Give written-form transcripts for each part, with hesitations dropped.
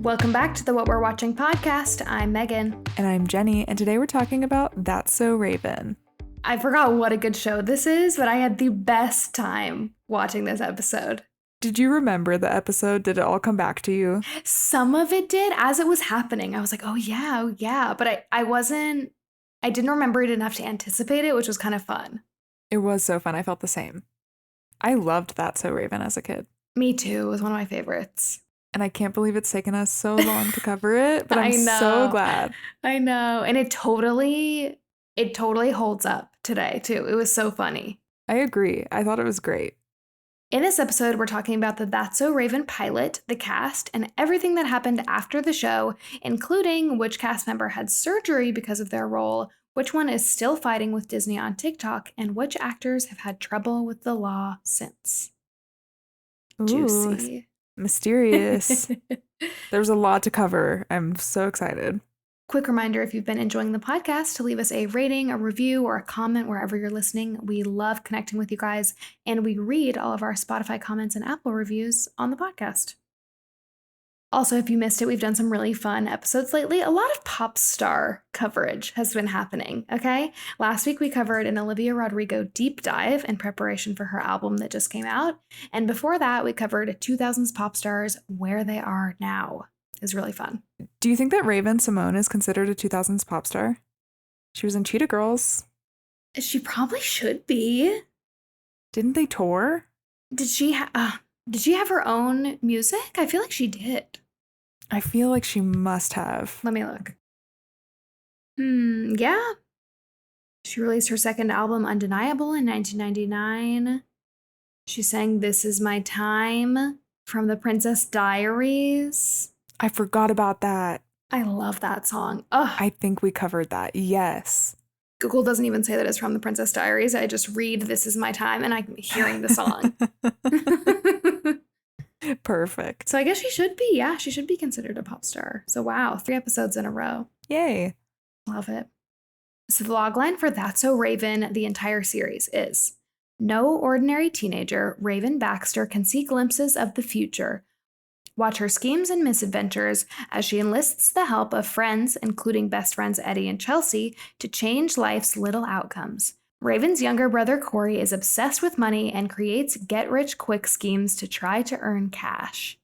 Welcome back to the What We're Watching podcast. I'm Megan. And I'm Jenny, and today we're talking about That's So Raven. I forgot what a good show this is, but I had the best time watching this episode. Did you remember the episode? Did it all come back to you? Some of it did. As it was happening, I was like, oh yeah. But I didn't remember it enough to anticipate it, which was kind of fun. It was so fun. I felt the same. I loved That's So Raven as a kid. Me too. It was one of my favorites. And I can't believe it's taken us so long to cover it, but I'm so glad. I know. And it totally holds up today too. It was so funny. I agree. I thought it was great. In this episode, we're talking about the That's So Raven pilot, the cast, and everything that happened after the show, including which cast member had surgery because of their role, which one is still fighting with Disney on TikTok, and which actors have had trouble with the law since. Ooh, juicy. Mysterious. There's a lot to cover. I'm so excited. Quick reminder, if you've been enjoying the podcast, to leave us a rating, a review, or a comment wherever you're listening. We love connecting with you guys, and we read all of our Spotify comments and Apple reviews on the podcast. Also, if you missed it, we've done some really fun episodes lately. A lot of pop star coverage has been happening, okay? Last week, we covered an Olivia Rodrigo deep dive in preparation for her album that just came out. And before that, we covered 2000s pop stars, where they are now. It was really fun. Do you think that Raven Simone is considered a 2000s pop star? She was in Cheetah Girls. She probably should be. Didn't they tour? Did she have her own music? I feel like she did. I feel like she must have. Let me look. Yeah. She released her second album, Undeniable, in 1999. She sang This Is My Time from The Princess Diaries. I forgot about that. I love that song. Ugh. I think we covered that. Yes. Google doesn't even say that it's from The Princess Diaries. I just read This Is My Time and I'm hearing the song. Perfect. So I guess she should be. Yeah, she should be considered a pop star. So wow, 3 episodes in a row. Yay. Love it. So the logline for That's So Raven, the entire series, is: no ordinary teenager, Raven Baxter, can see glimpses of the future. Watch her schemes and misadventures as she enlists the help of friends, including best friends Eddie and Chelsea, to change life's little outcomes. Raven's younger brother Corey is obsessed with money and creates get-rich-quick schemes to try to earn cash.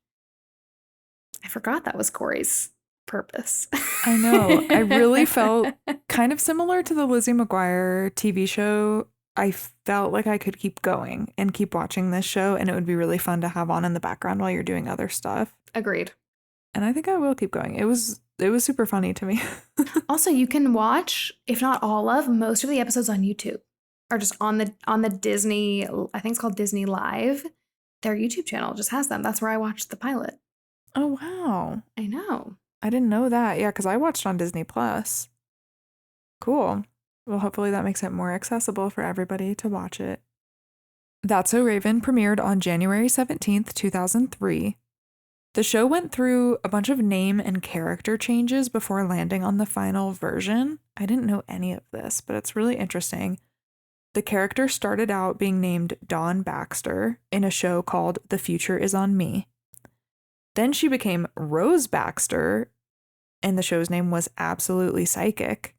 I forgot that was Corey's purpose. I know. I really felt kind of similar to the Lizzie McGuire TV show. I felt like I could keep going and keep watching this show, and it would be really fun to have on in the background while you're doing other stuff. Agreed. And I think I will keep going. It was super funny to me. Also, you can watch, if not all of, most of the episodes on YouTube, or just on the Disney, I think it's called Disney Live. Their YouTube channel just has them. That's where I watched the pilot. Oh, wow. I know. I didn't know that. Yeah, because I watched on Disney Plus. Cool. Well, hopefully that makes it more accessible for everybody to watch it. That's So Raven premiered on January 17th, 2003. The show went through a bunch of name and character changes before landing on the final version. I didn't know any of this, but it's really interesting. The character started out being named Dawn Baxter in a show called The Future Is on Me. Then she became Rose Baxter, and the show's name was Absolutely Psychic,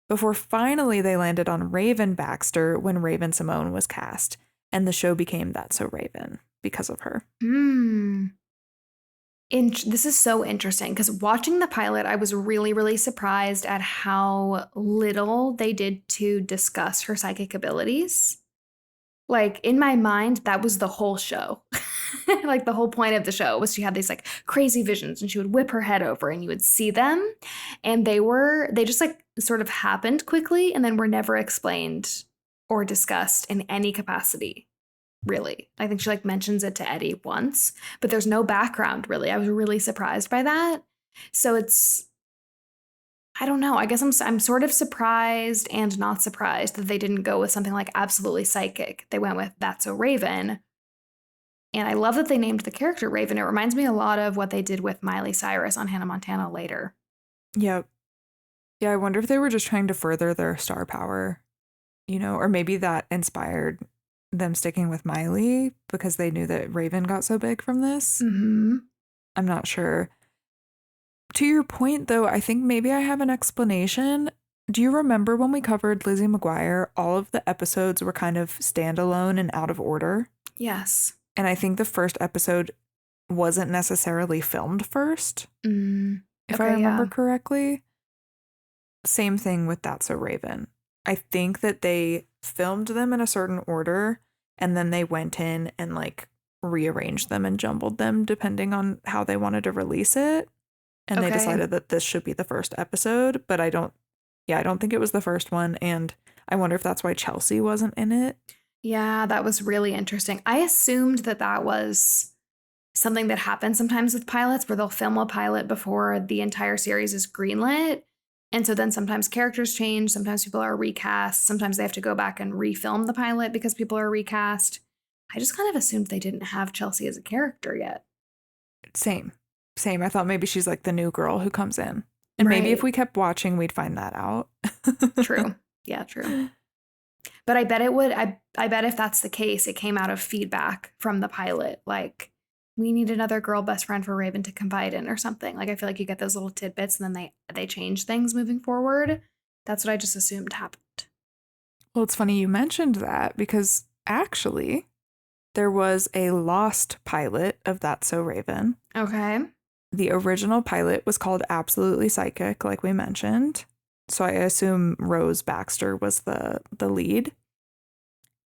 before finally they landed on Raven Baxter when Raven Simone was cast, and the show became That's So Raven because of her. This is so interesting because watching the pilot, I was really, really surprised at how little they did to discuss her psychic abilities. Like, in my mind, that was the whole show. Like, the whole point of the show was she had these like crazy visions and she would whip her head over and you would see them. And they just like sort of happened quickly and then were never explained or discussed in any capacity. Really. I think she like mentions it to Eddie once, but there's no background really. I was really surprised by that. So I don't know. I guess I'm sort of surprised and not surprised that they didn't go with something like Absolutely Psychic. They went with That's So Raven. And I love that they named the character Raven. It reminds me a lot of what they did with Miley Cyrus on Hannah Montana later. Yep. Yeah, I wonder if they were just trying to further their star power, or maybe that inspired them sticking with Miley because they knew that Raven got so big from this. Mm-hmm. I'm not sure. To your point, though, I think maybe I have an explanation. Do you remember when we covered Lizzie McGuire? All of the episodes were kind of standalone and out of order. Yes. And I think the first episode wasn't necessarily filmed first, if I Okay, remember yeah. correctly. Same thing with That's So Raven. I think that they filmed them in a certain order and then they went in and like rearranged them and jumbled them depending on how they wanted to release it. And they Okay. decided that this should be the first episode, but I don't think it was the first one. And I wonder if that's why Chelsea wasn't in it. Yeah, that was really interesting. I assumed that that was something that happens sometimes with pilots where they'll film a pilot before the entire series is greenlit. And so then sometimes characters change, sometimes people are recast, sometimes they have to go back and refilm the pilot because people are recast. I just kind of assumed they didn't have Chelsea as a character yet. Same. I thought maybe she's like the new girl who comes in. And maybe if Right. we kept watching, we'd find that out. True. Yeah, true. But I bet it would. I bet if that's the case, it came out of feedback from the pilot. Like, we need another girl best friend for Raven to confide in or something. Like, I feel like you get those little tidbits and then they change things moving forward. That's what I just assumed happened. Well, it's funny you mentioned that because actually there was a lost pilot of That's So Raven. Okay. The original pilot was called Absolutely Psychic, like we mentioned. So I assume Rose Baxter was the lead.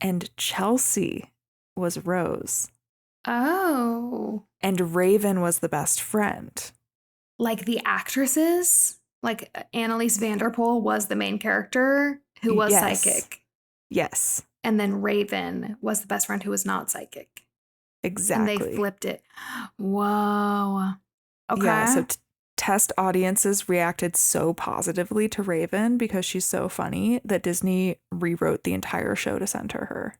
And Chelsea was Rose. Oh. And Raven was the best friend. Like the actresses? Like Annalise Vanderpool was the main character who was Yes. psychic. Yes. And then Raven was the best friend who was not psychic. Exactly. And they flipped it. Whoa. Okay. Yeah, so test audiences reacted so positively to Raven because she's so funny that Disney rewrote the entire show to center her.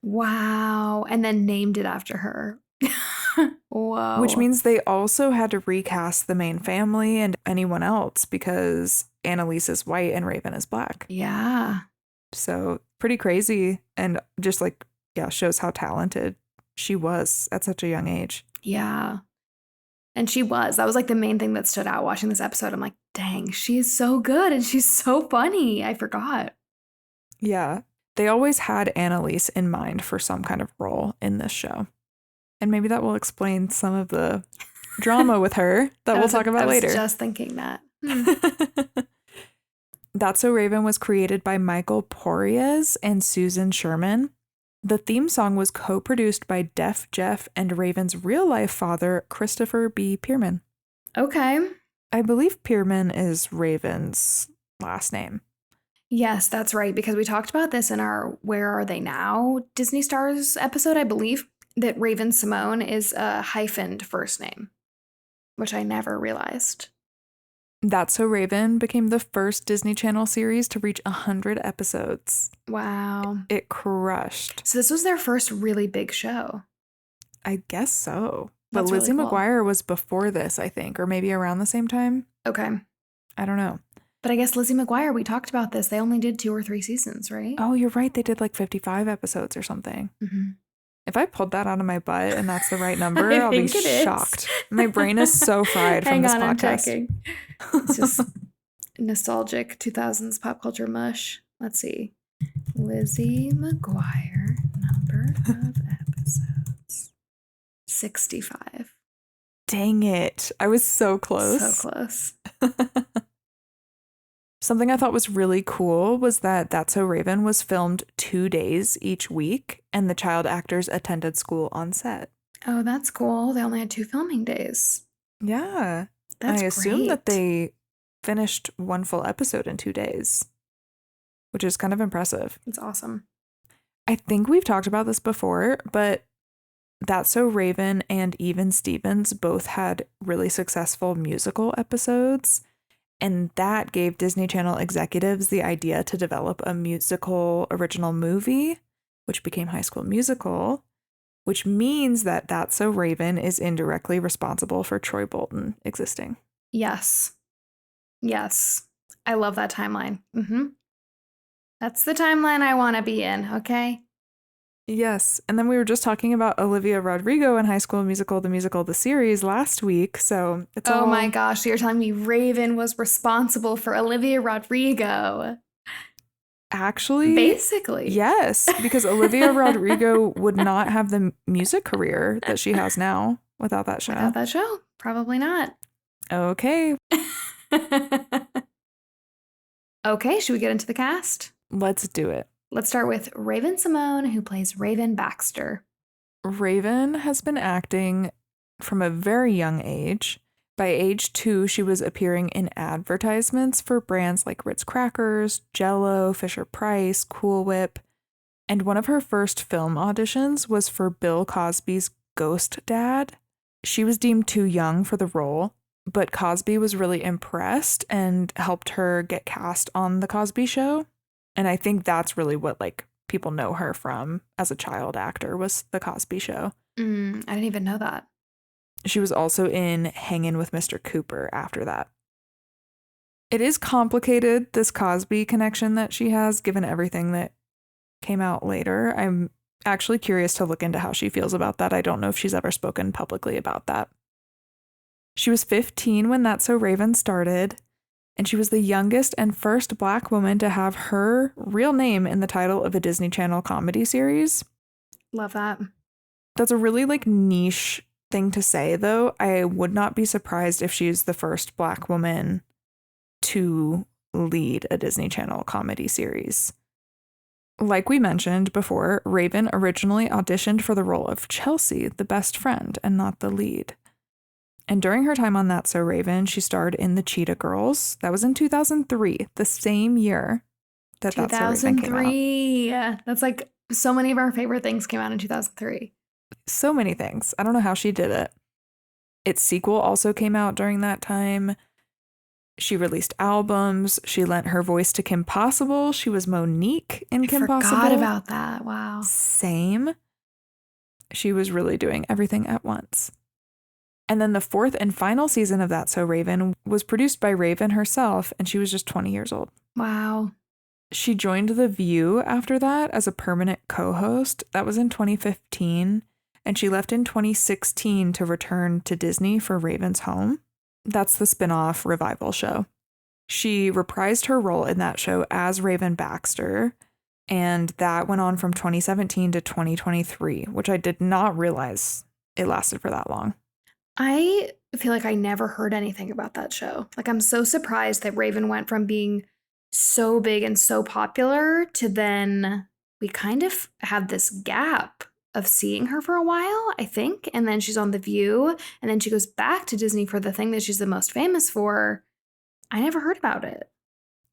Wow. And then named it after her. Whoa. Which means they also had to recast the main family and anyone else because Annalise is white and Raven is black. Yeah. So pretty crazy and just like, yeah, shows how talented she was at such a young age. Yeah. And she was. That was like the main thing that stood out watching this episode. I'm like, dang, she's so good and she's so funny. I forgot. Yeah. They always had Annalise in mind for some kind of role in this show. And maybe that will explain some of the drama with her that we'll talk about later. I was just thinking that. That's So Raven was created by Michael Porriez and Susan Sherman. The theme song was co-produced by Def Jeff and Raven's real-life father, Christopher B. Pierman. Okay. I believe Pierman is Raven's last name. Yes, that's right. Because we talked about this in our Where Are They Now Disney Stars episode, I believe, that Raven Simone is a hyphened first name, which I never realized. That's So Raven became the first Disney Channel series to reach 100 episodes. Wow. It crushed. So this was their first really big show. I guess so. But That's Lizzie really cool. McGuire was before this, I think, or maybe around the same time. Okay. I don't know. But I guess Lizzie McGuire, we talked about this. They only did 2 or 3 seasons, right? Oh, you're right. They did like 55 episodes or something. Mm-hmm. If I pulled that out of my butt and that's the right number, I'll be shocked. My brain is so fried from this podcast. I'm checking. It's just nostalgic 2000s pop culture mush. Let's see. Lizzie McGuire, number of episodes. 65. Dang it. I was so close. So close. Something I thought was really cool was that That's So Raven was filmed 2 days each week, and the child actors attended school on set. Oh, that's cool. They only had 2 filming days. Yeah. That's I assume great. that they finished 1 full episode in 2 days, which is kind of impressive. It's awesome. I think we've talked about this before, but That's So Raven and Even Stevens both had really successful musical episodes. And that gave Disney Channel executives the idea to develop a musical original movie, which became High School Musical, which means that That's So Raven is indirectly responsible for Troy Bolton existing. Yes. Yes. I love that timeline. Mm-hmm. That's the timeline I want to be in, okay? Yes. And then we were just talking about Olivia Rodrigo in High School Musical, the series last week. So it's Oh all my gosh, so you're telling me Raven was responsible for Olivia Rodrigo? actually, Basically. yes, because Olivia Rodrigo would not have the music career that she has now without that show. Without that show, probably not. Okay, Okay, should we get into the cast? let's do it. Let's start with Raven Simone, who plays Raven Baxter. Raven has been acting from a very young age. By age 2, she was appearing in advertisements for brands like Ritz Crackers, Jell-O, Fisher-Price, Cool Whip, and one of her first film auditions was for Bill Cosby's Ghost Dad. She was deemed too young for the role, but Cosby was really impressed and helped her get cast on The Cosby Show. And I think that's really what people know her from as a child actor was The Cosby Show. I didn't even know that. She was also in Hangin' with Mr. Cooper after that. It is complicated, this Cosby connection that she has, given everything that came out later. I'm actually curious to look into how she feels about that. I don't know if she's ever spoken publicly about that. She was 15 when That's So Raven started, and she was the youngest and first Black woman to have her real name in the title of a Disney Channel comedy series. Love that. That's a really niche thing to say, though. I would not be surprised if she's the first Black woman to lead a Disney Channel comedy series. Like we mentioned before, Raven originally auditioned for the role of Chelsea, the best friend, and not the lead. And during her time on That's So Raven, she starred in The Cheetah Girls. That was in 2003, the same year that That's So Raven came out. 2003. That's so many of our favorite things came out in 2003. So many things. I don't know how she did it. Its sequel also came out during that time. She released albums. She lent her voice to Kim Possible. She was Monique in Kim Possible. I forgot about that. Wow. Same. She was really doing everything at once. And then the fourth and final season of That's So Raven was produced by Raven herself, and she was just 20 years old. Wow. She joined The View after that as a permanent co-host. That was in 2015, and she left in 2016 to return to Disney for Raven's Home. That's the spin-off revival show. She reprised her role in that show as Raven Baxter, and that went on from 2017 to 2023, which I did not realize it lasted for that long. I feel like I never heard anything about that show. I'm so surprised that Raven went from being so big and so popular to then we kind of had this gap of seeing her for a while, I think. And then she's on The View, and then she goes back to Disney for the thing that she's the most famous for. I never heard about it.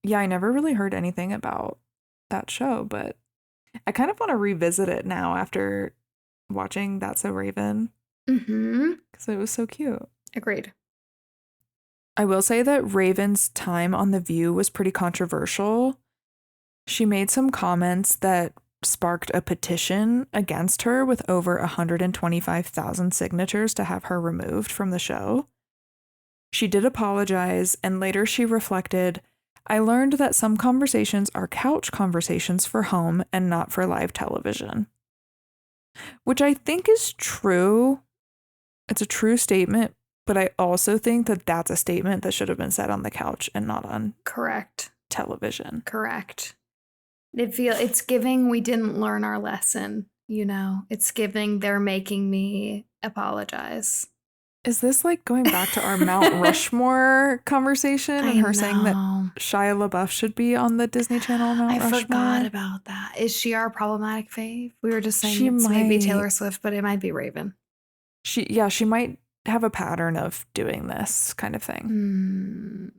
Yeah, I never really heard anything about that show, but I kind of want to revisit it now after watching That's So Raven. Because it was so cute. Agreed. I will say that Raven's time on The View was pretty controversial. She made some comments that sparked a petition against her with over 125,000 signatures to have her removed from the show. She did apologize, and later she reflected, "I learned that some conversations are couch conversations for home and not for live television." Which I think is true. It's a true statement, but I also think that that's a statement that should have been said on the couch and not on television. Correct. It's giving we didn't learn our lesson, It's giving they're making me apologize. Is this going back to our Mount Rushmore conversation and her saying that Shia LaBeouf should be on the Disney Channel Mount Rushmore? I forgot about that. Is she our problematic fave? We were just saying it's maybe Taylor Swift, but it might be Raven. She might have a pattern of doing this kind of thing.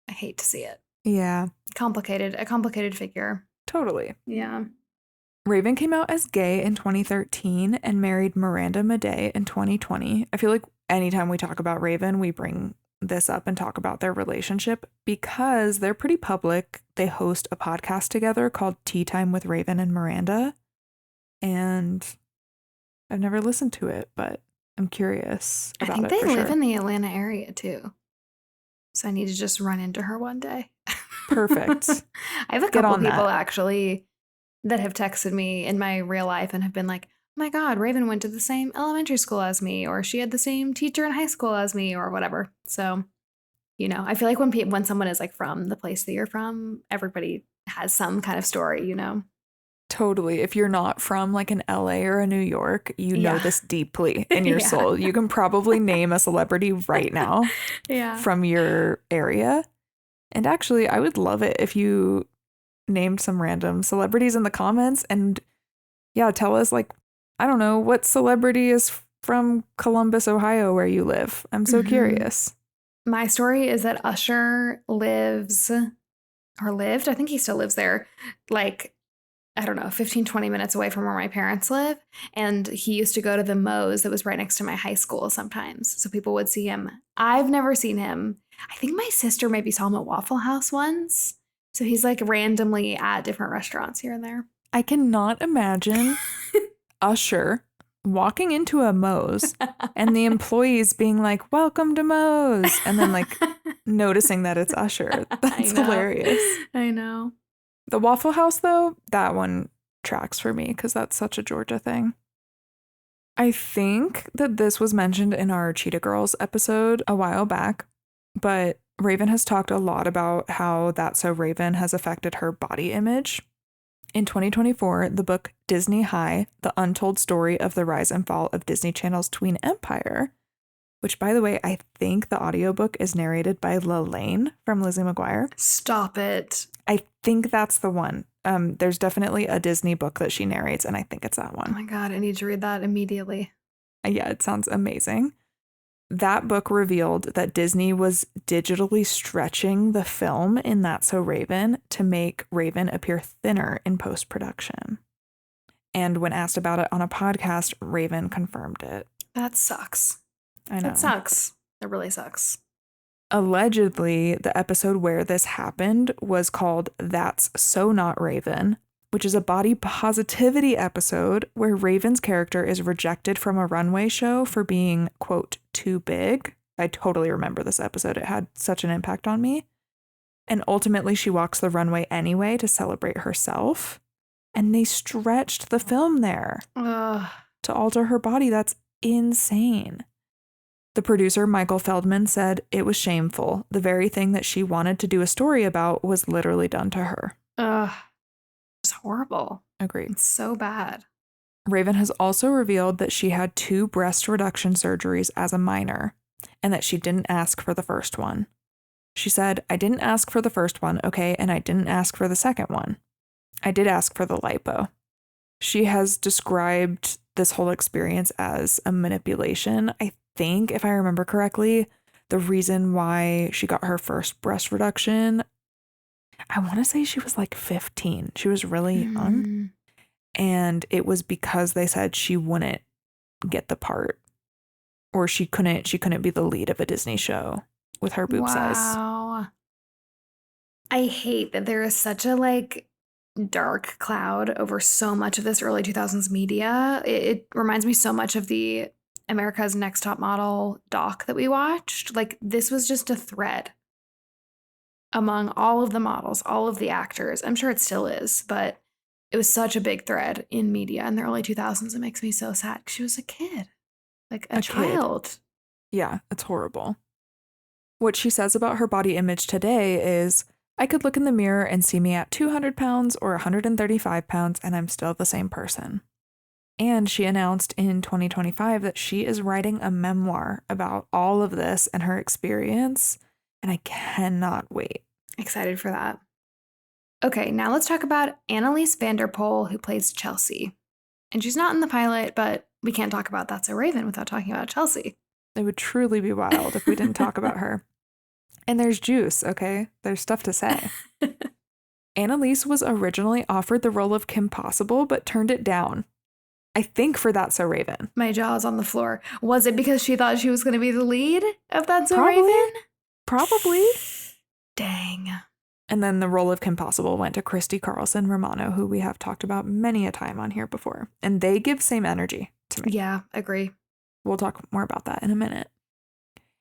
I hate to see it. Yeah. A complicated figure. Totally. Yeah. Raven came out as gay in 2013 and married Miranda Madej in 2020. I feel like anytime we talk about Raven, we bring this up and talk about their relationship because they're pretty public. They host a podcast together called Tea Time with Raven and Miranda. And I've never listened to it, but I'm curious about it. I think they live in the Atlanta area too. So I need to just run into her one day. Perfect. I have a couple people actually that have texted me in my real life and have been like, oh my God, Raven went to the same elementary school as me, or she had the same teacher in high school as me, or whatever. So, I feel like when someone is like from the place that you're from, everybody has some kind of story. Totally. If you're not from like an LA or a New York, you know Yeah. this deeply in your Yeah. soul. You can probably name a celebrity right now Yeah. from your area. And actually, I would love it if you named some random celebrities in the comments and yeah, tell us like, I don't know, what celebrity is from Columbus, Ohio, where you live. I'm so Mhm. curious. My story is that Usher lived, I think he still lives there, like, I don't know, 15, 20 minutes away from where my parents live. And he used to go to the Moe's that was right next to my high school sometimes. So people would see him. I've never seen him. I think my sister maybe saw him at Waffle House once. So he's like randomly at different restaurants here and there. I cannot imagine Usher walking into a Moe's and the employees being like, welcome to Moe's. And then like noticing that it's Usher. That's hilarious. I know. The Waffle House, though, that one tracks for me because that's such a Georgia thing. I think that this was mentioned in our Cheetah Girls episode a while back, but Raven has talked a lot about how That's So Raven has affected her body image. In 2024, the book Disney High, The Untold Story of the Rise and Fall of Disney Channel's Tween Empire, which, by the way, I think the audiobook is narrated by Lelaine from Lizzie McGuire. Stop it. I think that's the one. There's definitely a Disney book that she narrates, and I think it's that Oh one. my God, I need to read that immediately. Yeah, it sounds amazing. That book revealed that Disney was digitally stretching the film in That's So Raven to make Raven appear thinner in post-production. And when asked about it on a podcast, Raven confirmed it. That sucks. I know. That sucks. That really sucks. Allegedly, the episode where this happened was called That's So Not Raven, which is a body positivity episode where Raven's character is rejected from a runway show for being, quote, too big. I totally remember this episode. It had such an impact on me. And ultimately, she walks the runway anyway to celebrate herself. And they stretched the film there to alter her body. That's insane. The producer, Michael Feldman, said it was shameful. The very thing that she wanted to do a story about was literally done to her. It's horrible. Agreed. It's so bad. Raven has also revealed that she had 2 breast reduction surgeries as a minor and that she didn't ask for the first one. She said, I didn't ask for the first one, okay, and I didn't ask for the second one. I did ask for the lipo. She has described this whole experience as a manipulation. I think, if I remember correctly, the reason why she got her first breast reduction, I want to say she was like 15. She was really young. And it was because they said she wouldn't get the part or she couldn't be the lead of a Disney show with her boob size. Wow. I hate that there is such a like dark cloud over so much of this early 2000s media. It reminds me so much of the America's Next Top Model doc that we watched. Like this was just a thread among all of the models, all of the actors. I'm sure it still is, but it was such a big thread in media in the early 2000s. It makes me so sad. She was a kid, like a child. Kid. Yeah, it's horrible. What she says about her body image today is, I could look in the mirror and see me at 200 pounds or 135 pounds, and I'm still the same person. And she announced in 2025 that she is writing a memoir about all of this and her experience, and I cannot wait. Excited for that. Okay, now let's talk about Annalise Vanderpool, who plays Chelsea. And she's not in the pilot, but we can't talk about That's So Raven without talking about Chelsea. It would truly be wild if we didn't talk about her. And there's juice, okay? There's stuff to say. Annalise was originally offered the role of Kim Possible, but turned it down. I think for That's So Raven. My jaw's on the floor. Was it because she thought she was going to be the lead of That's So Raven? Probably. Dang. And then the role of Kim Possible went to Christy Carlson Romano, who we have talked about many a time on here before. And they give same energy to me. Yeah, agree. We'll talk more about that in a minute.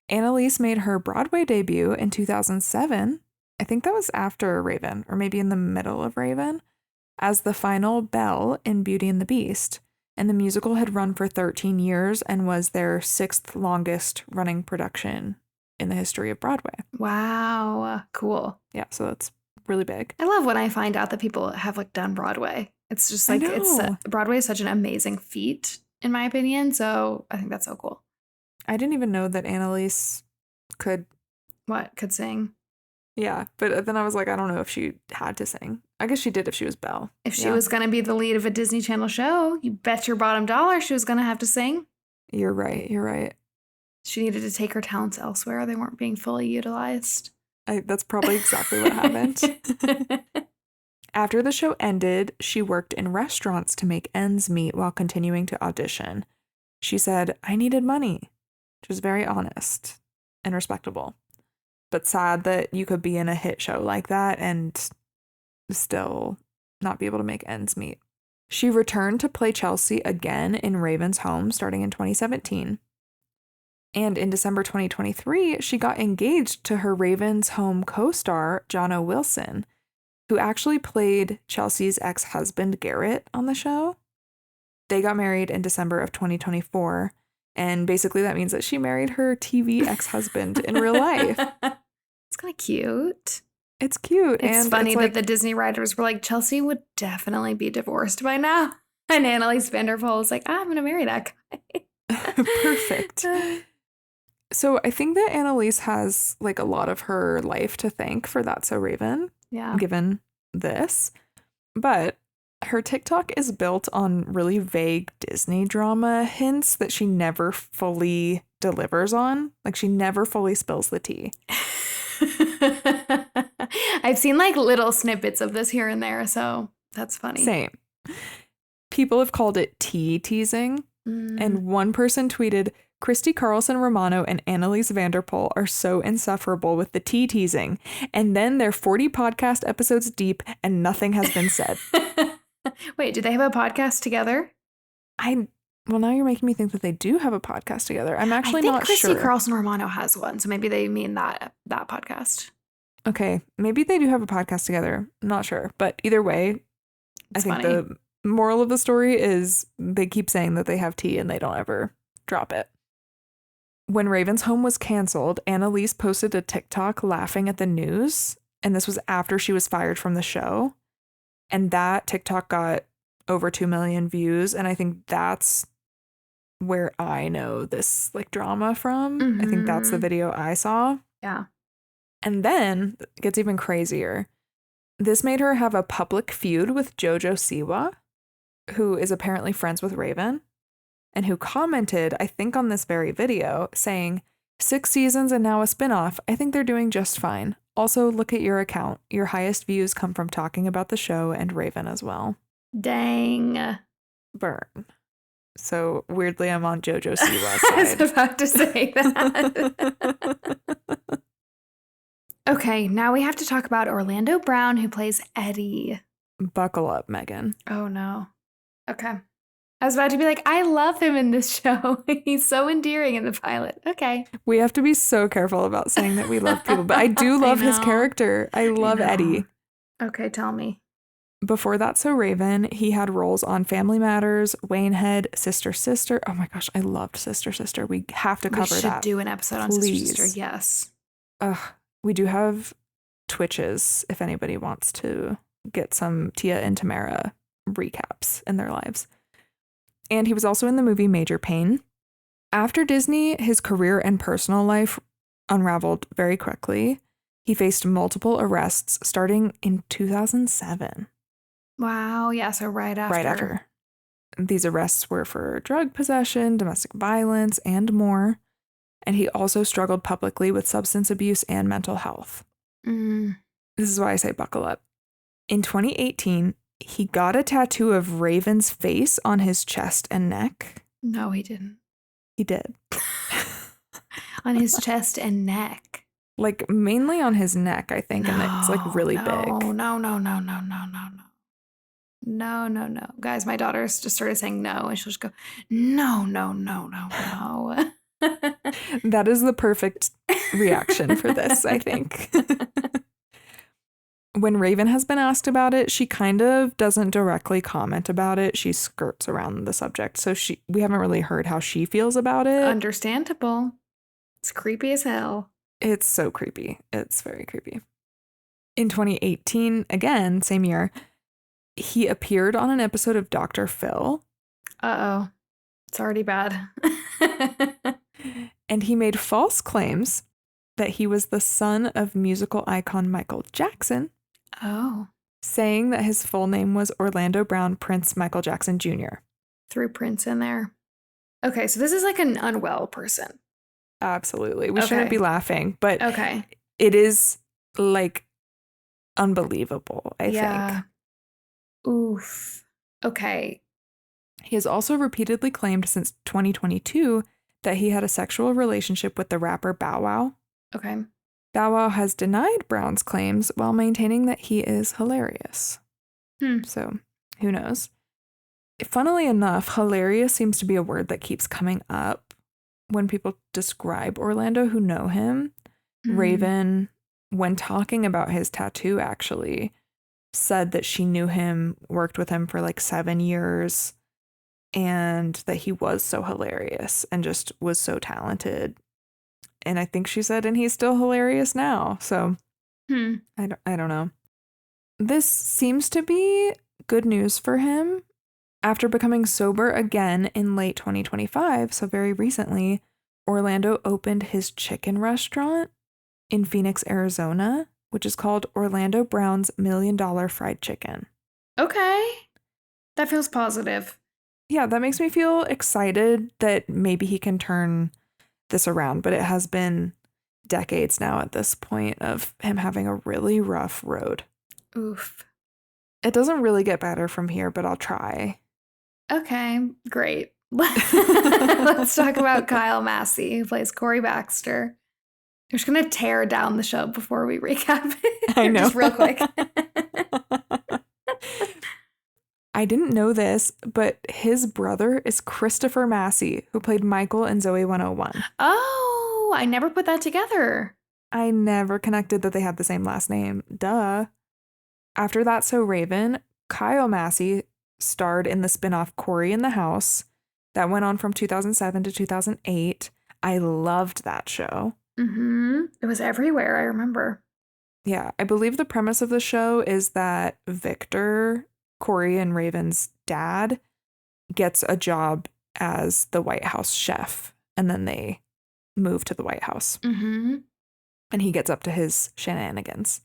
Annalise made her Broadway debut in 2007. I think that was after Raven, or maybe in the middle of Raven, as the final Belle in Beauty and the Beast, and the musical had run for 13 years and was their 6th longest running production in the history of Broadway. Wow. Cool. Yeah, so that's really big. I love when I find out that people have like done Broadway. It's just I like know. Broadway is such an amazing feat in my opinion. So I think that's so cool. I didn't even know that Annalise could. What could sing? Yeah, but then I was like, I don't know if she had to sing. I guess she did if she was Belle. If she was going to be the lead of a Disney Channel show, you bet your bottom dollar she was going to have to sing. You're right. You're right. She needed to take her talents elsewhere. They weren't being fully utilized. That's probably exactly what happened. After the show ended, she worked in restaurants to make ends meet while continuing to audition. She said, I needed money, which was very honest and respectable. But sad that you could be in a hit show like that and still not be able to make ends meet. She returned to play Chelsea again in Raven's Home starting in 2017. And in December 2023, she got engaged to her Raven's Home co-star, Jono Wilson, who actually played Chelsea's ex-husband, Garrett, on the show. They got married in December of 2024, and basically that means that she married her TV ex-husband in real life. It's kind of cute. It's cute. It's and funny it's that the Disney writers were like, Chelsea would definitely be divorced by now. And Annalise Vanderpool was like, I'm going to marry that guy. Perfect. So I think that Annalise has like a lot of her life to thank for That's So Raven, given this. But her TikTok is built on really vague Disney drama hints that she never fully delivers on. Like she never fully spills the tea. I've seen like little snippets of this here and there, so that's funny. Same. People have called it tea teasing. And one person tweeted, Christy Carlson Romano and Annalise Vanderpool are so insufferable with the tea teasing. And then they're 40 podcast episodes deep and nothing has been said. Wait, do they have a podcast together? Well, now you're making me think that they do have a podcast together. I'm actually not sure. I think Christy Carlson Romano has one, so maybe they mean that podcast. Okay, maybe they do have a podcast together. I'm not sure. But either way, I think the moral of the story is they keep saying that they have tea and they don't ever drop it. When Raven's Home was canceled, Annalise posted a TikTok laughing at the news, and this was after she was fired from the show. And that TikTok got over 2 million views, and I think that's where I know this like drama from. I think that's the video I saw. Yeah. And then it gets even crazier. This made her have a public feud with JoJo Siwa, who is apparently friends with Raven, and who commented, I think on this very video, saying, 6 seasons and now a spinoff. I think they're doing just fine. Also, look at your account. Your highest views come from talking about the show and Raven as well. Dang. Burn. So weirdly, I'm on JoJo Siwa's side. I was about to say that. Okay, now we have to talk about Orlando Brown, who plays Eddie. Buckle up, Megan. Oh, no. Okay. I was about to be like, I love him in this show. He's so endearing in the pilot. Okay. We have to be so careful about saying that we love people, but I do love his character. I love Eddie. Okay, tell me. Before That's So Raven, he had roles on Family Matters, Waynehead, Sister Sister. Oh my gosh, I loved Sister Sister. We have to cover that. We should do an episode on Sister Sister, yes. We do have Twitches if anybody wants to get some Tia and Tamara recaps in their lives. And he was also in the movie Major Pain. After Disney, his career and personal life unraveled very quickly. He faced multiple arrests starting in 2007. Wow, yeah, so right after. Right after. These arrests were for drug possession, domestic violence, and more. And he also struggled publicly with substance abuse and mental health. This is why I say buckle up. In 2018, he got a tattoo of Raven's face on his chest and neck. No, he didn't. He did. On his chest and neck. Like mainly on his neck, I think. And it's like really big. No. No. Guys, my daughter's just started saying no, and she'll just go, no. That is the perfect reaction for this, I think. When Raven has been asked about it, she kind of doesn't directly comment about it. She skirts around the subject. So we haven't really heard how she feels about it. Understandable. It's creepy as hell. It's so creepy. It's very creepy. In 2018, again, same year, he appeared on an episode of Dr. Phil. Uh-oh. It's already bad. And he made false claims that he was the son of musical icon Michael Jackson. Oh. Saying that his full name was Orlando Brown Prince Michael Jackson Jr. Threw Prince in there. Okay, so this is like an unwell person. Absolutely. We shouldn't be laughing, but okay, it is like unbelievable, I think. Oof. Okay. He has also repeatedly claimed since 2022 that he had a sexual relationship with the rapper Bow Wow. Okay. Bow Wow has denied Brown's claims while maintaining that he is hilarious. So, who knows? Funnily enough, hilarious seems to be a word that keeps coming up when people describe Orlando who know him. Raven, when talking about his tattoo, actually said that she knew him, worked with him for like 7 years, and that he was so hilarious and just was so talented. And I think she said, and he's still hilarious now. So I don't know. This seems to be good news for him. After becoming sober again in late 2025, so very recently, Orlando opened his chicken restaurant in Phoenix, Arizona, which is called Orlando Brown's $1 Million Fried Chicken. Okay. That feels positive. Yeah, that makes me feel excited that maybe he can turn this around, but it has been decades now at this point of him having a really rough road. Oof. It doesn't really get better from here, but I'll try. Okay, great. Let's talk about Kyle Massey, who plays Corey Baxter. We're just going to tear down the show before we recap it. I know. Just real quick. I didn't know this, but his brother is Christopher Massey, who played Michael in Zoe 101. Oh, I never put that together. I never connected that they had the same last name. Duh. After That's So Raven, Kyle Massey starred in the spinoff Corey in the House. That went on from 2007 to 2008. I loved that show. It was everywhere, I remember. Yeah, I believe the premise of the show is that Victor, Corey and Raven's dad, gets a job as the White House chef, and then they move to the White House. And he gets up to his shenanigans.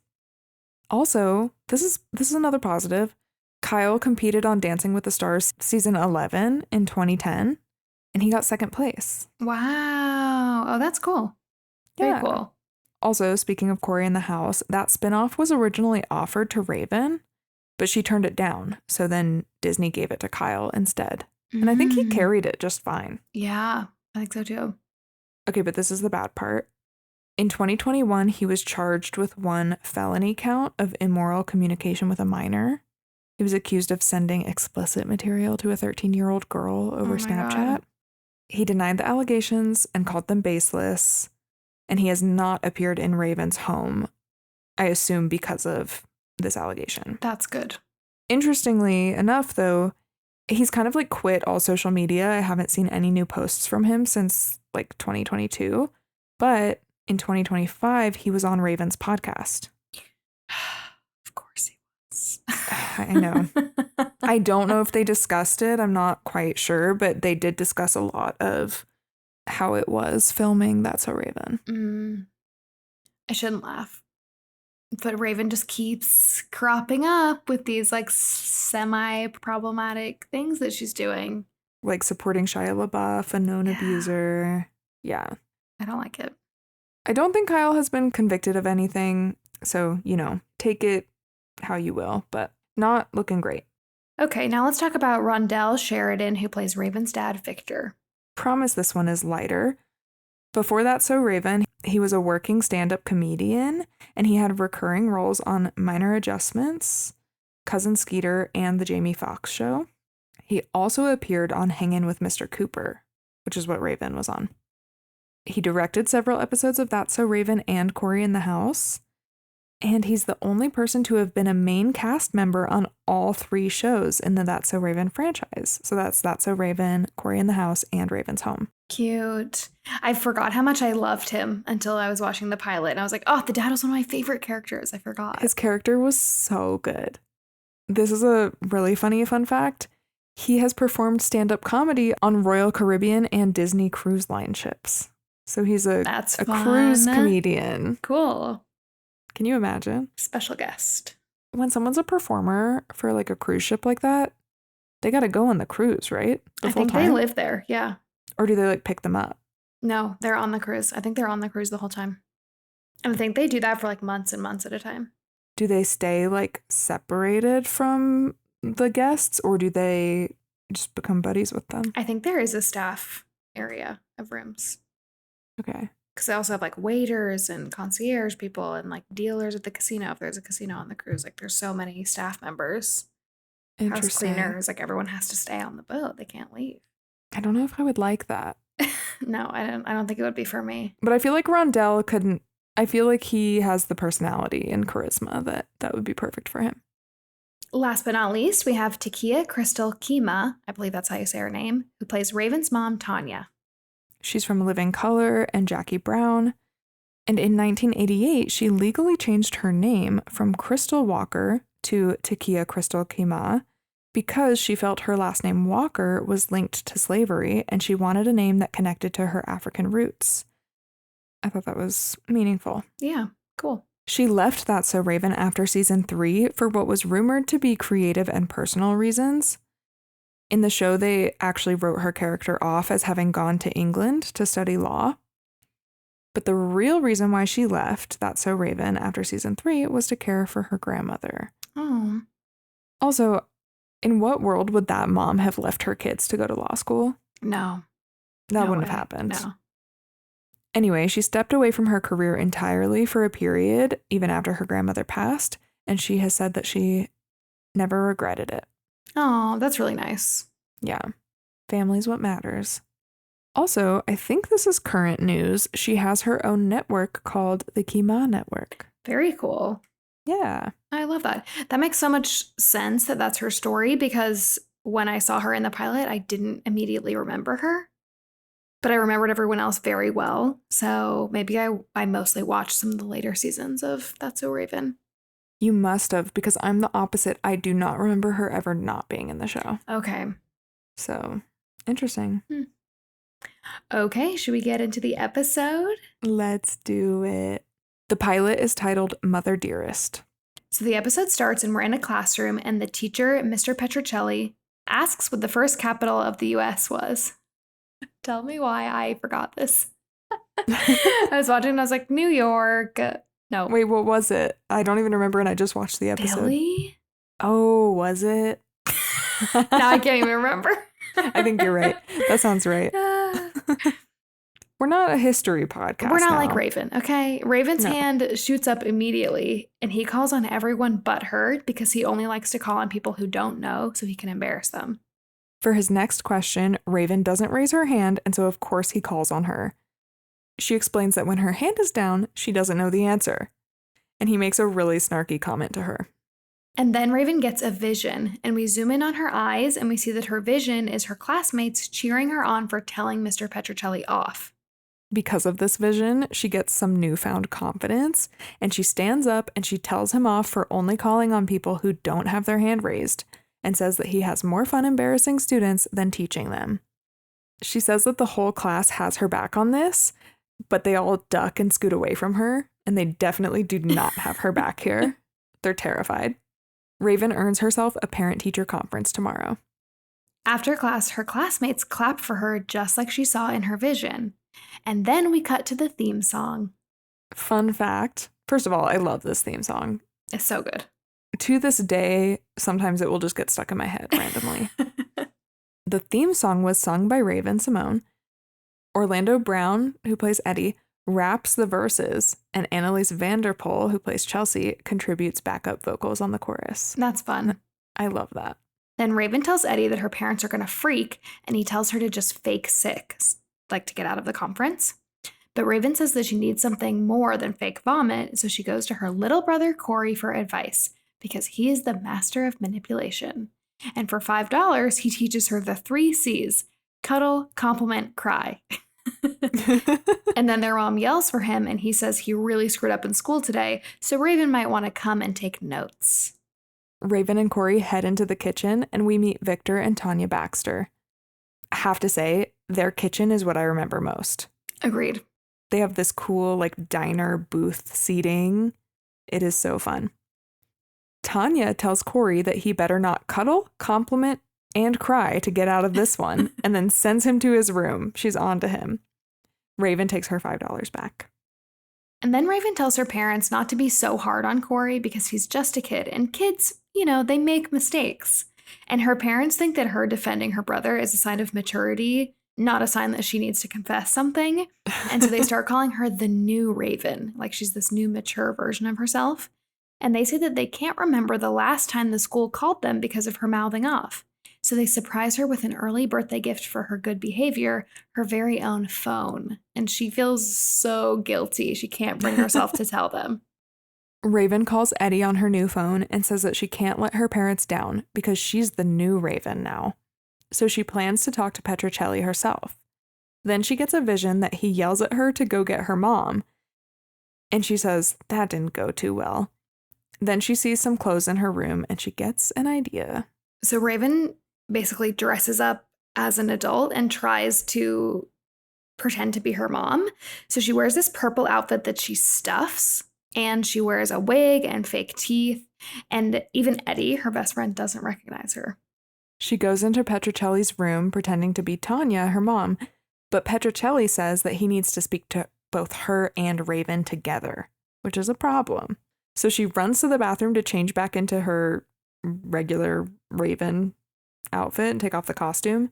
Also, this is another positive. Kyle competed on Dancing with the Stars season 11 in 2010, and he got second place. Wow. Oh, that's cool. Very cool. Also, speaking of Corey in the House, that spinoff was originally offered to Raven, but she turned it down. So then Disney gave it to Kyle instead. And I think he carried it just fine. Yeah, I think so too. Okay, but this is the bad part. In 2021, he was charged with one felony count of immoral communication with a minor. He was accused of sending explicit material to a 13-year-old girl over Snapchat. God. He denied the allegations and called them baseless, and he has not appeared in Raven's home, I assume because of this allegation. That's good. Interestingly enough, though, he's kind of like quit all social media. I haven't seen any new posts from him since like 2022, but in 2025, he was on Raven's podcast. Of course he was. I know. I don't know if they discussed it. I'm not quite sure, but they did discuss a lot of how it was filming That's So Raven. I shouldn't laugh. But Raven just keeps cropping up with these like semi-problematic things that she's doing. Like supporting Shia LaBeouf, a known abuser. Yeah. I don't like it. I don't think Kyle has been convicted of anything, so, take it how you will, but not looking great. Okay, now let's talk about Rondell Sheridan, who plays Raven's dad, Victor. Promise this one is lighter. Before That's So Raven, he was a working stand-up comedian, and he had recurring roles on Minor Adjustments, Cousin Skeeter, and The Jamie Foxx Show. He also appeared on Hangin' with Mr. Cooper, which is what Raven was on. He directed several episodes of That's So Raven and Corey in the House. And he's the only person to have been a main cast member on all 3 shows in the That's So Raven franchise. So that's So Raven, Cory in the House, and Raven's Home. Cute. I forgot how much I loved him until I was watching the pilot. And I was like, oh, the dad was one of my favorite characters. I forgot. His character was so good. This is a really funny fun fact. He has performed stand-up comedy on Royal Caribbean and Disney Cruise Line ships. So he's a cruise comedian. Cool. Can you imagine? Special guest. When someone's a performer for like a cruise ship like that, they got to go on the cruise, right? I think they live there, yeah. Or do they like pick them up? No, they're on the cruise. I think they're on the cruise the whole time. And I think they do that for like months and months at a time. Do they stay like separated from the guests, or do they just become buddies with them? I think there is a staff area of rooms. Okay. Because they also have like waiters and concierge people and like dealers at the casino. If there's a casino on the cruise, like there's so many staff members, house cleaners, like everyone has to stay on the boat. They can't leave. I don't know if I would like that. No, I don't think it would be for me. But I feel like Rondell couldn't. I feel like he has the personality and charisma that would be perfect for him. Last but not least, we have Takia Crystal Kima, I believe that's how you say her name, who plays Raven's mom, Tanya. She's from Living Color and Jackie Brown. And in 1988, she legally changed her name from Crystal Walker to Takia Crystal Kima because she felt her last name Walker was linked to slavery and she wanted a name that connected to her African roots. I thought that was meaningful. Yeah, cool. She left That's So Raven after season 3 for what was rumored to be creative and personal reasons. In the show, they actually wrote her character off as having gone to England to study law. But the real reason why she left That's So Raven after season 3 was to care for her grandmother. Oh. Also, in what world would that mom have left her kids to go to law school? No. That wouldn't have happened. No. Anyway, she stepped away from her career entirely for a period, even after her grandmother passed, and she has said that she never regretted it. Oh, that's really nice. Yeah. Family's what matters. Also, I think this is current news. She has her own network called the Kima Network. Very cool. Yeah. I love that. That makes so much sense that that's her story because when I saw her in the pilot, I didn't immediately remember her. But I remembered everyone else very well. So maybe I mostly watched some of the later seasons of That's So Raven. You must have, because I'm the opposite. I do not remember her ever not being in the show. Okay. So, interesting. Okay, should we get into the episode? Let's do it. The pilot is titled Mother Dearest. So the episode starts and we're in a classroom and the teacher, Mr. Petrocelli, asks what the first capital of the US was. Tell me why I forgot this. I was watching and I was like, New York. No. Wait, what was it? I don't even remember and I just watched the episode. Philly? Oh, was it? Now I can't even remember. I think you're right. That sounds right. We're not a history podcast. We're not like Raven, okay? Raven's hand shoots up immediately and he calls on everyone but her because he only likes to call on people who don't know so he can embarrass them. For his next question, Raven doesn't raise her hand, and so of course he calls on her. She explains that when her hand is down, she doesn't know the answer. And he makes a really snarky comment to her. And then Raven gets a vision, and we zoom in on her eyes, and we see that her vision is her classmates cheering her on for telling Mr. Petrocelli off. Because of this vision, she gets some newfound confidence, and she stands up and she tells him off for only calling on people who don't have their hand raised, and says that he has more fun embarrassing students than teaching them. She says that the whole class has her back on this, but they all duck and scoot away from her, and they definitely do not have her back here. They're terrified. Raven earns herself a parent-teacher conference tomorrow. After class, her classmates clap for her just like she saw in her vision. And then we cut to the theme song. Fun fact. First of all, I love this theme song. It's so good. To this day, sometimes it will just get stuck in my head randomly. The theme song was sung by Raven-Symoné. Orlando Brown, who plays Eddie, raps the verses, and Annalise Vanderpool, who plays Chelsea, contributes backup vocals on the chorus. That's fun. I love that. Then Raven tells Eddie that her parents are going to freak, and he tells her to just fake sick, like to get out of the conference. But Raven says that she needs something more than fake vomit, so she goes to her little brother Corey for advice because he is the master of manipulation. And for $5, he teaches her the 3 C's: cuddle, compliment, cry. And then their mom yells for him, and he says he really screwed up in school today, so Raven might want to come and take notes. Raven and Corey head into the kitchen, and we meet Victor and Tanya Baxter. I have to say, their kitchen is what I remember most. Agreed. They have this cool, like, diner booth seating. It is so fun. Tanya tells Corey that he better not cuddle, compliment, and cry to get out of this one, and then sends him to his room. She's on to him. Raven takes her $5 back. And then Raven tells her parents not to be so hard on Corey because he's just a kid, and kids, they make mistakes. And her parents think that her defending her brother is a sign of maturity, not a sign that she needs to confess something. And so they start calling her the new Raven, like she's this new mature version of herself. And they say that they can't remember the last time the school called them because of her mouthing off. So they surprise her with an early birthday gift for her good behavior, her very own phone. And she feels so guilty. She can't bring herself to tell them. Raven calls Eddie on her new phone and says that she can't let her parents down because she's the new Raven now. So she plans to talk to Petrocelli herself. Then she gets a vision that he yells at her to go get her mom. And she says that didn't go too well. Then she sees some clothes in her room and she gets an idea. So Raven basically dresses up as an adult and tries to pretend to be her mom. So she wears this purple outfit that she stuffs, and she wears a wig and fake teeth. And even Eddie, her best friend, doesn't recognize her. She goes into Petrocelli's room pretending to be Tanya, her mom, but Petrocelli says that he needs to speak to both her and Raven together, which is a problem. So she runs to the bathroom to change back into her regular Raven outfit and take off the costume.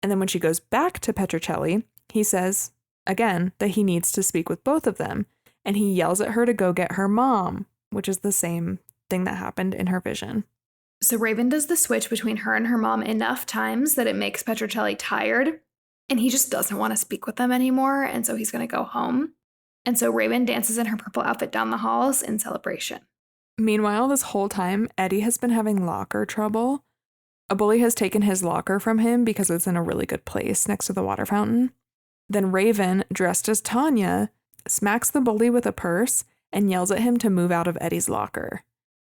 And then when she goes back to Petrocelli, he says, again, that he needs to speak with both of them. And he yells at her to go get her mom, which is the same thing that happened in her vision. So Raven does the switch between her and her mom enough times that it makes Petrocelli tired. And he just doesn't want to speak with them anymore. And so he's going to go home. And so Raven dances in her purple outfit down the halls in celebration. Meanwhile, this whole time, Eddie has been having locker trouble. A bully has taken his locker from him because it's in a really good place next to the water fountain. Then Raven, dressed as Tanya, smacks the bully with a purse and yells at him to move out of Eddie's locker.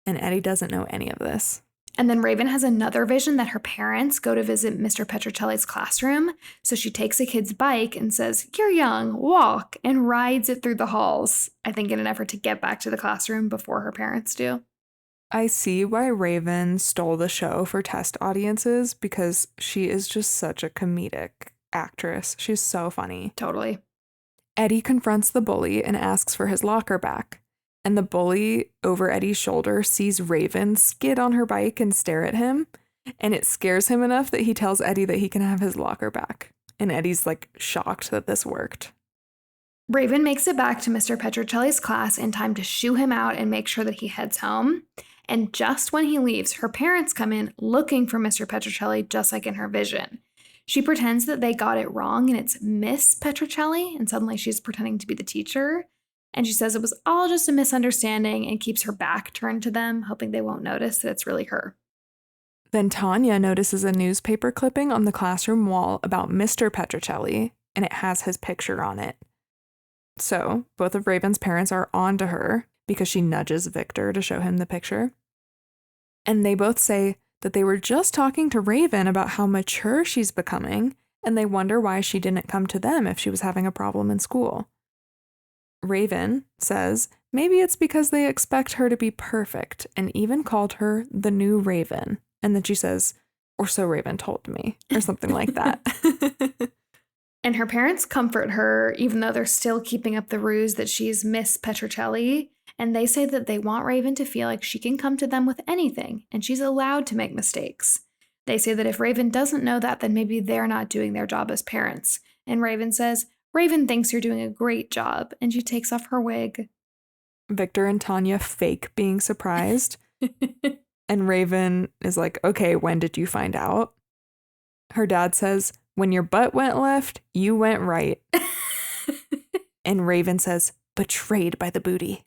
And Eddie doesn't know any of this. And then Raven has another vision that her parents go to visit Mr. Petrocelli's classroom. So she takes a kid's bike and says, "You're young, walk," and rides it through the halls, I think in an effort to get back to the classroom before her parents do. I see why Raven stole the show for test audiences because she is just such a comedic actress. She's so funny. Totally. Eddie confronts the bully and asks for his locker back. And the bully over Eddie's shoulder sees Raven skid on her bike and stare at him. And it scares him enough that he tells Eddie that he can have his locker back. And Eddie's like shocked that this worked. Raven makes it back to Mr. Petrocelli's class in time to shoo him out and make sure that he heads home. And just when he leaves, her parents come in looking for Mr. Petrocelli, just like in her vision. She pretends that they got it wrong and it's Miss Petrocelli, and suddenly she's pretending to be the teacher. And she says it was all just a misunderstanding and keeps her back turned to them, hoping they won't notice that it's really her. Then Tanya notices a newspaper clipping on the classroom wall about Mr. Petrocelli, and it has his picture on it. So both of Raven's parents are on to her because she nudges Victor to show him the picture. And they both say that they were just talking to Raven about how mature she's becoming, and they wonder why she didn't come to them if she was having a problem in school. Raven says maybe it's because they expect her to be perfect and even called her the new Raven. And then she says, "Or so Raven told me," or something like that. And her parents comfort her, even though they're still keeping up the ruse that she's Miss Petrocelli. And they say that they want Raven to feel like she can come to them with anything, and she's allowed to make mistakes. They say that if Raven doesn't know that, then maybe they're not doing their job as parents. And Raven says, "Raven thinks you're doing a great job," and she takes off her wig. Victor and Tanya fake being surprised. And Raven is like, "Okay, when did you find out?" Her dad says, "When your butt went left, you went right." And Raven says, betrayed by the booty.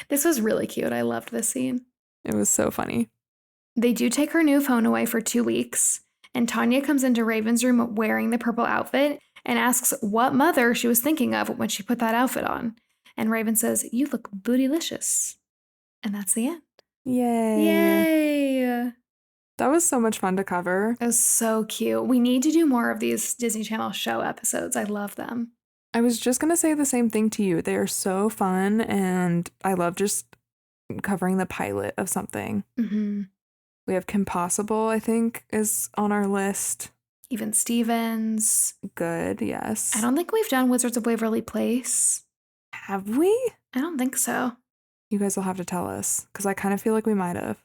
This was really cute. I loved this scene. It was so funny. They do take her new phone away for 2 weeks, and Tanya comes into Raven's room wearing the purple outfit and asks what mother she was thinking of when she put that outfit on. And Raven says, "You look bootylicious." And that's the end. Yay. Yay! That was so much fun to cover. It was so cute. We need to do more of these Disney Channel show episodes. I love them. I was just going to say the same thing to you. They are so fun, and I love just covering the pilot of something. Mm-hmm. We have Kim Possible, I think, is on our list. Even Stevens. Good, yes. I don't think we've done Wizards of Waverly Place. Have we? I don't think so. You guys will have to tell us, because I kind of feel like we might have.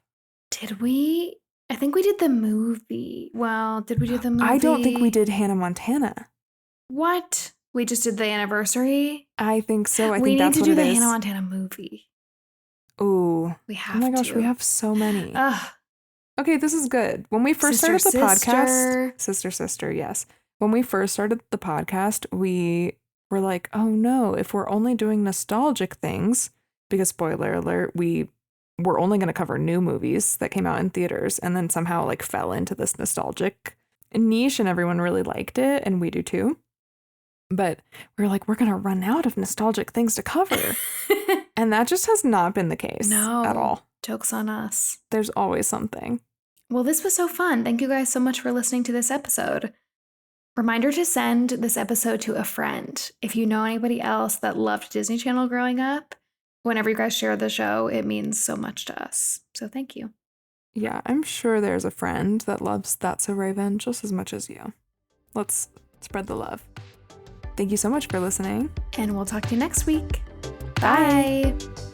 Did we? I think we did the movie. Well, did we do the movie? I don't think we did Hannah Montana. What? We just did the anniversary? I think so. I we think that's need what to do it the is. Hannah Montana movie. Ooh. We have Oh my gosh, to. we have so many. Ugh. Okay, this is good. When we first Sister, started the podcast, Sister. Sister, yes. When we first started the podcast, we were like, oh no, if we're only doing nostalgic things, because spoiler alert, we were only going to cover new movies that came out in theaters and then somehow like fell into this nostalgic niche and everyone really liked it and we do too. But we were like, we're going to run out of nostalgic things to cover. And that just has not been the case at all. Joke's on us. There's always something. Well, this was so fun. Thank you guys so much for listening to this episode. Reminder to send this episode to a friend. If you know anybody else that loved Disney Channel growing up, whenever you guys share the show, it means so much to us. So thank you. Yeah, I'm sure there's a friend that loves That's So Raven just as much as you. Let's spread the love. Thank you so much for listening. And we'll talk to you next week. Bye. Bye.